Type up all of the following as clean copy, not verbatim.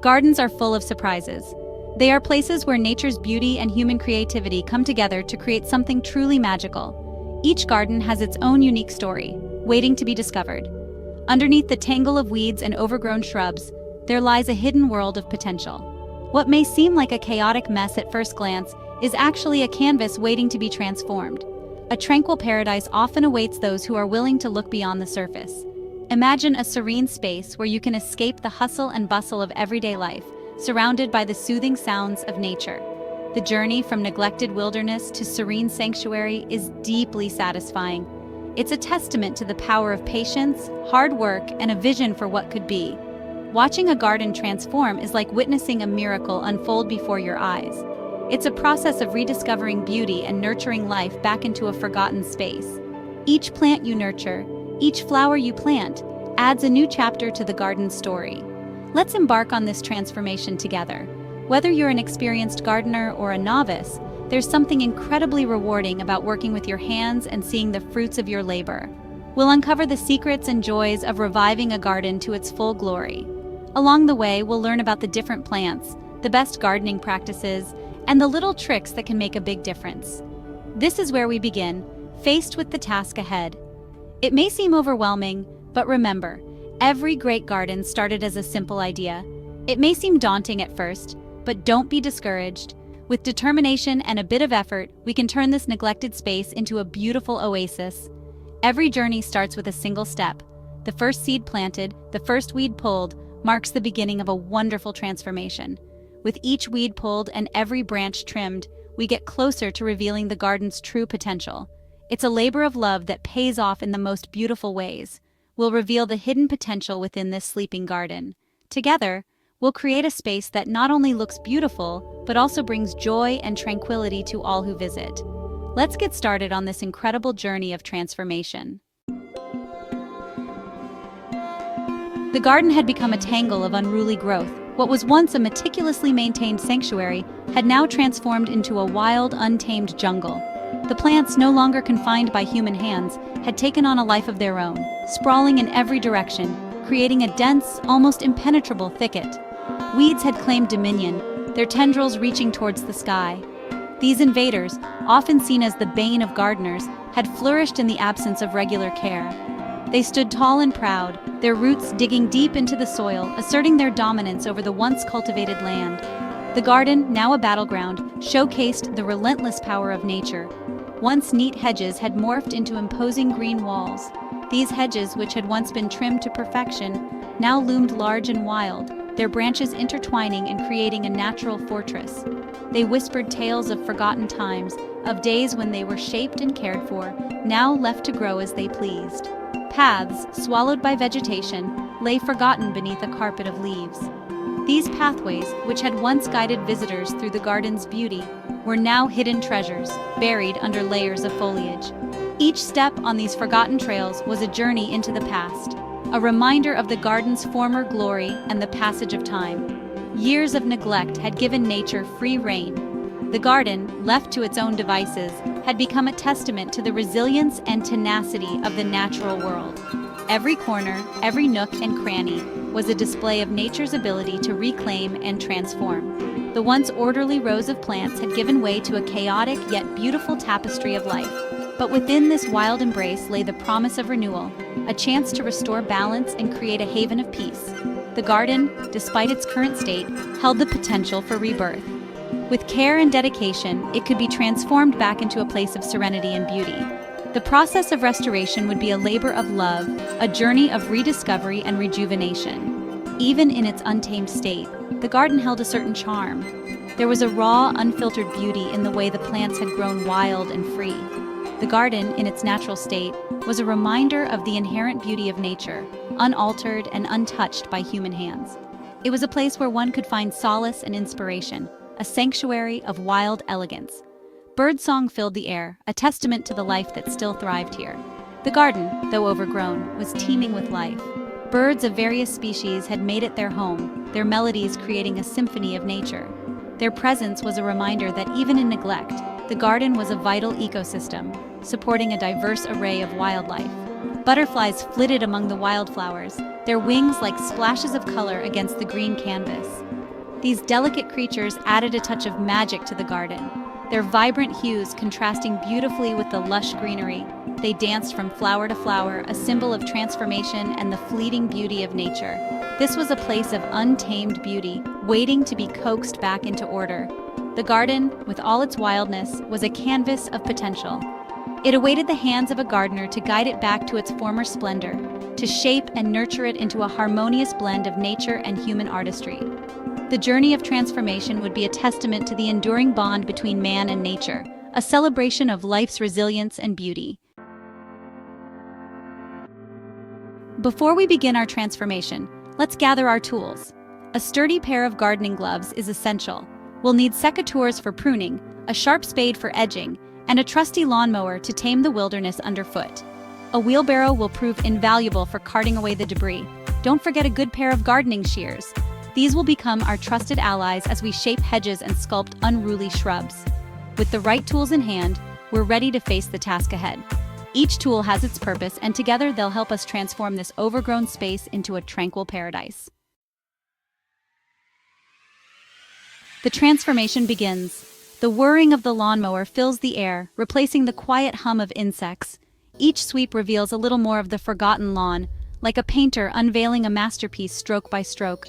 Gardens are full of surprises. They are places where nature's beauty and human creativity come together to create something truly magical. Each garden has its own unique story, waiting to be discovered. Underneath the tangle of weeds and overgrown shrubs, there lies a hidden world of potential. What may seem like a chaotic mess at first glance is actually a canvas waiting to be transformed. A tranquil paradise often awaits those who are willing to look beyond the surface. Imagine a serene space where you can escape the hustle and bustle of everyday life, surrounded by the soothing sounds of nature. The journey from neglected wilderness to serene sanctuary is deeply satisfying. It's a testament to the power of patience, hard work, and a vision for what could be. Watching a garden transform is like witnessing a miracle unfold before your eyes. It's a process of rediscovering beauty and nurturing life back into a forgotten space. Each plant you nurture, each flower you plant, adds a new chapter to the garden's story. Let's embark on this transformation together. Whether you're an experienced gardener or a novice, there's something incredibly rewarding about working with your hands and seeing the fruits of your labor. We'll uncover the secrets and joys of reviving a garden to its full glory. Along the way, we'll learn about the different plants, the best gardening practices, and the little tricks that can make a big difference. This is where we begin, faced with the task ahead. It may seem overwhelming, but remember, every great garden started as a simple idea. It may seem daunting at first, but don't be discouraged. With determination and a bit of effort, we can turn this neglected space into a beautiful oasis. Every journey starts with a single step. The first seed planted, the first weed pulled, marks the beginning of a wonderful transformation. With each weed pulled and every branch trimmed, we get closer to revealing the garden's true potential. It's a labor of love that pays off in the most beautiful ways. We'll reveal the hidden potential within this sleeping garden. Together, we'll create a space that not only looks beautiful, but also brings joy and tranquility to all who visit. Let's get started on this incredible journey of transformation. The garden had become a tangle of unruly growth. What was once a meticulously maintained sanctuary had now transformed into a wild, untamed jungle. The plants, no longer confined by human hands, had taken on a life of their own, sprawling in every direction, creating a dense, almost impenetrable thicket. Weeds had claimed dominion, their tendrils reaching towards the sky. These invaders, often seen as the bane of gardeners, had flourished in the absence of regular care. They stood tall and proud, their roots digging deep into the soil, asserting their dominance over the once cultivated land. The garden, now a battleground, showcased the relentless power of nature. Once neat hedges had morphed into imposing green walls. These hedges, which had once been trimmed to perfection, now loomed large and wild, their branches intertwining and creating a natural fortress. They whispered tales of forgotten times, of days when they were shaped and cared for, now left to grow as they pleased. Paths, swallowed by vegetation, lay forgotten beneath a carpet of leaves. These pathways, which had once guided visitors through the garden's beauty, were now hidden treasures, buried under layers of foliage. Each step on these forgotten trails was a journey into the past, a reminder of the garden's former glory and the passage of time. Years of neglect had given nature free rein. The garden, left to its own devices, had become a testament to the resilience and tenacity of the natural world. Every corner, every nook and cranny was a display of nature's ability to reclaim and transform. The once orderly rows of plants had given way to a chaotic yet beautiful tapestry of life. But within this wild embrace lay the promise of renewal, a chance to restore balance and create a haven of peace. The garden, despite its current state, held the potential for rebirth. With care and dedication, it could be transformed back into a place of serenity and beauty. The process of restoration would be a labor of love, a journey of rediscovery and rejuvenation. Even in its untamed state, the garden held a certain charm. There was a raw, unfiltered beauty in the way the plants had grown wild and free. The garden, in its natural state, was a reminder of the inherent beauty of nature, unaltered and untouched by human hands. It was a place where one could find solace and inspiration, a sanctuary of wild elegance. Birdsong filled the air, a testament to the life that still thrived here. The garden, though overgrown, was teeming with life. Birds of various species had made it their home, their melodies creating a symphony of nature. Their presence was a reminder that even in neglect, the garden was a vital ecosystem, supporting a diverse array of wildlife. Butterflies flitted among the wildflowers, their wings like splashes of color against the green canvas. These delicate creatures added a touch of magic to the garden, their vibrant hues contrasting beautifully with the lush greenery. They danced from flower to flower, a symbol of transformation and the fleeting beauty of nature. This was a place of untamed beauty, waiting to be coaxed back into order. The garden, with all its wildness, was a canvas of potential. It awaited the hands of a gardener to guide it back to its former splendor, to shape and nurture it into a harmonious blend of nature and human artistry. The journey of transformation would be a testament to the enduring bond between man and nature, a celebration of life's resilience and beauty. Before we begin our transformation, let's gather our tools. A sturdy pair of gardening gloves is essential. We'll need secateurs for pruning, a sharp spade for edging, and a trusty lawnmower to tame the wilderness underfoot. A wheelbarrow will prove invaluable for carting away the debris. Don't forget a good pair of gardening shears. These will become our trusted allies as we shape hedges and sculpt unruly shrubs. With the right tools in hand, we're ready to face the task ahead. Each tool has its purpose, and together they'll help us transform this overgrown space into a tranquil paradise. The transformation begins. The whirring of the lawnmower fills the air, replacing the quiet hum of insects. Each sweep reveals a little more of the forgotten lawn, like a painter unveiling a masterpiece stroke by stroke.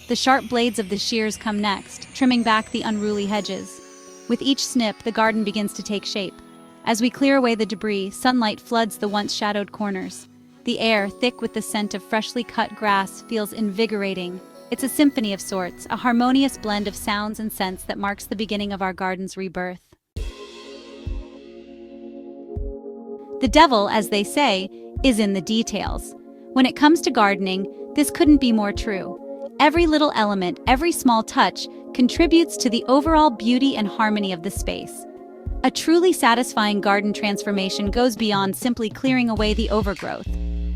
The sharp blades of the shears come next, trimming back the unruly hedges. With each snip, the garden begins to take shape. As we clear away the debris, sunlight floods the once shadowed corners. The air, thick with the scent of freshly cut grass, feels invigorating. It's a symphony of sorts, a harmonious blend of sounds and scents that marks the beginning of our garden's rebirth. The devil, as they say, is in the details. When it comes to gardening, this couldn't be more true. Every little element, every small touch, contributes to the overall beauty and harmony of the space. A truly satisfying garden transformation goes beyond simply clearing away the overgrowth.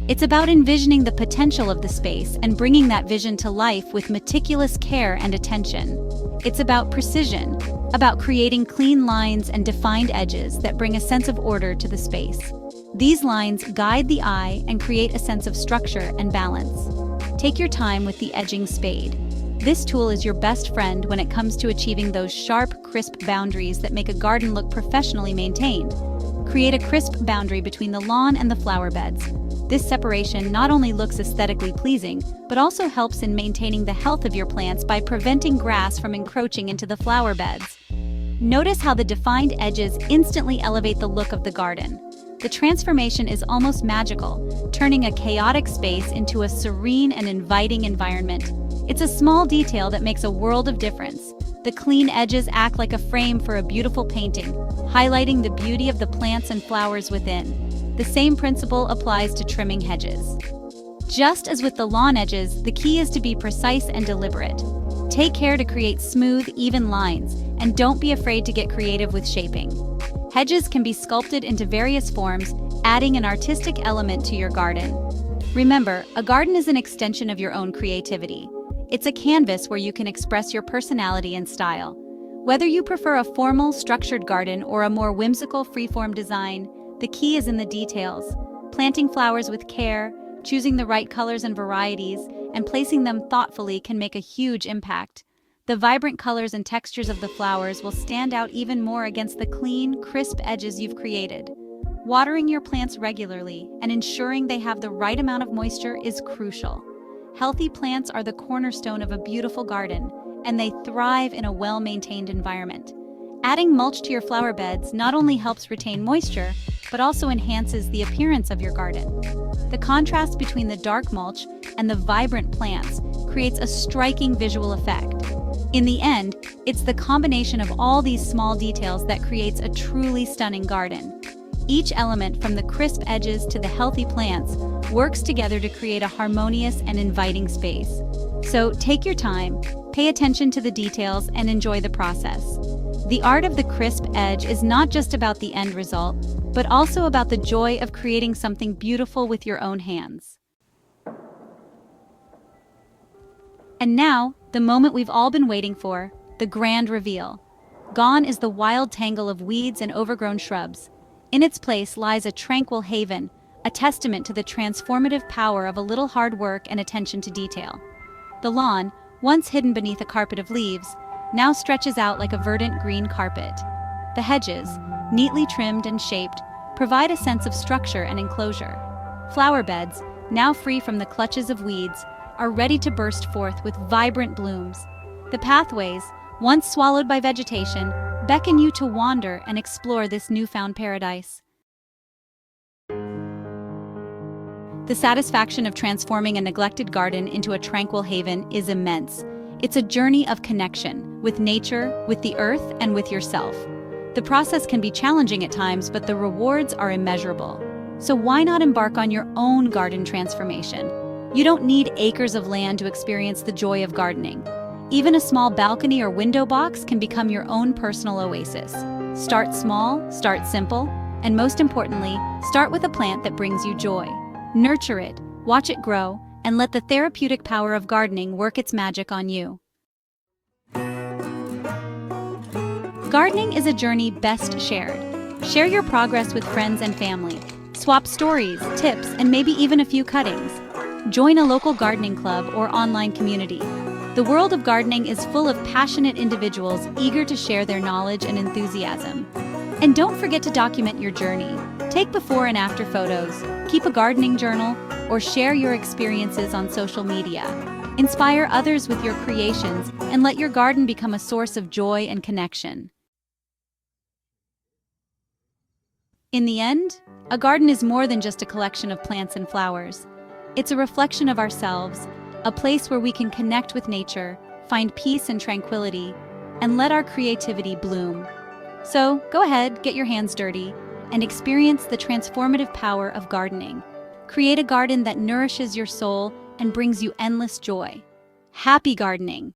It's about envisioning the potential of the space and bringing that vision to life with meticulous care and attention. It's about precision, about creating clean lines and defined edges that bring a sense of order to the space. These lines guide the eye and create a sense of structure and balance. Take your time with the edging spade. This tool is your best friend when it comes to achieving those sharp, crisp boundaries that make a garden look professionally maintained. Create a crisp boundary between the lawn and the flower beds. This separation not only looks aesthetically pleasing, but also helps in maintaining the health of your plants by preventing grass from encroaching into the flower beds. Notice how the defined edges instantly elevate the look of the garden. The transformation is almost magical, turning a chaotic space into a serene and inviting environment. It's a small detail that makes a world of difference. The clean edges act like a frame for a beautiful painting, highlighting the beauty of the plants and flowers within. The same principle applies to trimming hedges. Just as with the lawn edges, the key is to be precise and deliberate. Take care to create smooth, even lines, and don't be afraid to get creative with shaping. Hedges can be sculpted into various forms, adding an artistic element to your garden. Remember, a garden is an extension of your own creativity. It's a canvas where you can express your personality and style. Whether you prefer a formal, structured garden or a more whimsical, freeform design, the key is in the details. Planting flowers with care, choosing the right colors and varieties, and placing them thoughtfully can make a huge impact. The vibrant colors and textures of the flowers will stand out even more against the clean, crisp edges you've created. Watering your plants regularly and ensuring they have the right amount of moisture is crucial. Healthy plants are the cornerstone of a beautiful garden, and they thrive in a well-maintained environment. Adding mulch to your flower beds not only helps retain moisture, but also enhances the appearance of your garden. The contrast between the dark mulch and the vibrant plants creates a striking visual effect. In the end, it's the combination of all these small details that creates a truly stunning garden. Each element, from the crisp edges to the healthy plants, works together to create a harmonious and inviting space. So take your time, pay attention to the details, and enjoy the process. The art of the crisp edge is not just about the end result, but also about the joy of creating something beautiful with your own hands. And now, the moment we've all been waiting for, the grand reveal. Gone is the wild tangle of weeds and overgrown shrubs. In its place lies a tranquil haven, a testament to the transformative power of a little hard work and attention to detail. The lawn, once hidden beneath a carpet of leaves, now stretches out like a verdant green carpet. The hedges, neatly trimmed and shaped, provide a sense of structure and enclosure. Flower beds, now free from the clutches of weeds, are ready to burst forth with vibrant blooms. The pathways, once swallowed by vegetation, beckon you to wander and explore this newfound paradise. The satisfaction of transforming a neglected garden into a tranquil haven is immense. It's a journey of connection with nature, with the earth, and with yourself. The process can be challenging at times, but the rewards are immeasurable. So why not embark on your own garden transformation? You don't need acres of land to experience the joy of gardening. Even a small balcony or window box can become your own personal oasis. Start small, start simple, and most importantly, start with a plant that brings you joy. Nurture it, watch it grow, and let the therapeutic power of gardening work its magic on you. Gardening is a journey best shared. Share your progress with friends and family. Swap stories, tips, and maybe even a few cuttings. Join a local gardening club or online community. The world of gardening is full of passionate individuals eager to share their knowledge and enthusiasm. And don't forget to document your journey. Take before and after photos, keep a gardening journal, or share your experiences on social media. Inspire others with your creations and let your garden become a source of joy and connection. In the end, a garden is more than just a collection of plants and flowers. It's a reflection of ourselves, a place where we can connect with nature, find peace and tranquility, and let our creativity bloom. So, go ahead, get your hands dirty, and experience the transformative power of gardening. Create a garden that nourishes your soul and brings you endless joy. Happy gardening!